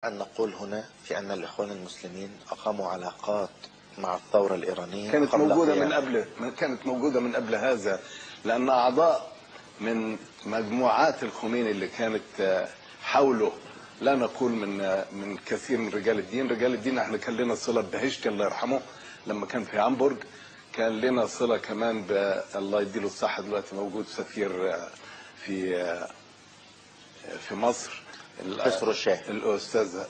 أن نقول هنا في أن الإخوان المسلمين أقاموا علاقات مع الثورة الإيرانية كانت موجودة من قبل هذا، لأن أعضاء من مجموعات الخميني اللي كانت حوله، لا نقول من كثير من رجال الدين احنا كان لنا صلة بهشتي الله يرحمه لما كان في هامبورغ، كان لنا صلة كمان الله يديله الصحة دلوقتي موجود سفير في مصر، خسرو الشاهي، الأستاذ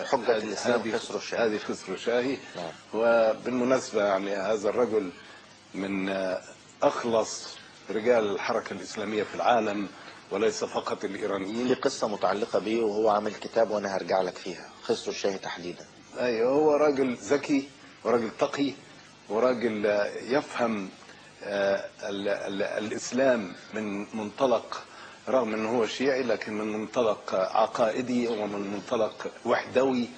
حجة الإسلام خسرو الشاهي. هذه خسرو الشاهي. نعم. وبالمناسبة يعني هذا الرجل من أخلص رجال الحركة الإسلامية في العالم وليس فقط الإيرانيين. في قصة متعلقة به وهو عامل كتاب وأنا هرجع لك فيها، خسرو الشاهي تحديدا. أيوه، هو راجل ذكي وراجل تقي وراجل يفهم الإسلام من منطلق، رغم أنه هو شيعي لكن من منطلق عقائدي ومن منطلق وحدوي،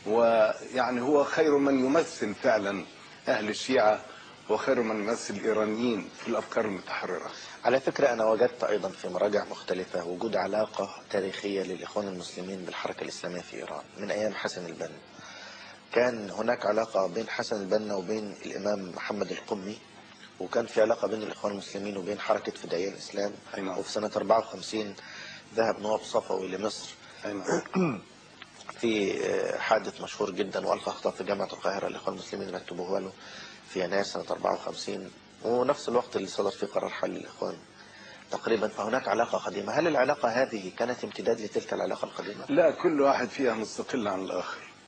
ويعني هو خير من يمثل فعلا أهل الشيعة وخير من يمثل الإيرانيين في الأفكار المتحررة. على فكرة أنا وجدت أيضا في مراجع مختلفة وجود علاقة تاريخية للإخوان المسلمين بالحركة الإسلامية في إيران من أيام حسن البنا. كان هناك علاقة بين حسن البنا وبين الإمام محمد القمي، وكان في علاقة بين الإخوان المسلمين وبين حركة فدائية الإسلام. وفي سنة 54 ذهب نواب صفوي لمصر في حادث مشهور جدا وألقى خطاب في جامعة القاهرة الإخوان المسلمين رتبوه له في يناير سنة 54، ونفس الوقت اللي صدر فيه قرار حل الإخوان تقريبا. فهناك علاقة قديمة. هل العلاقة هذه كانت امتداد لتلك العلاقة القديمة؟ لا، كل واحد فيها مستقل عن الآخر.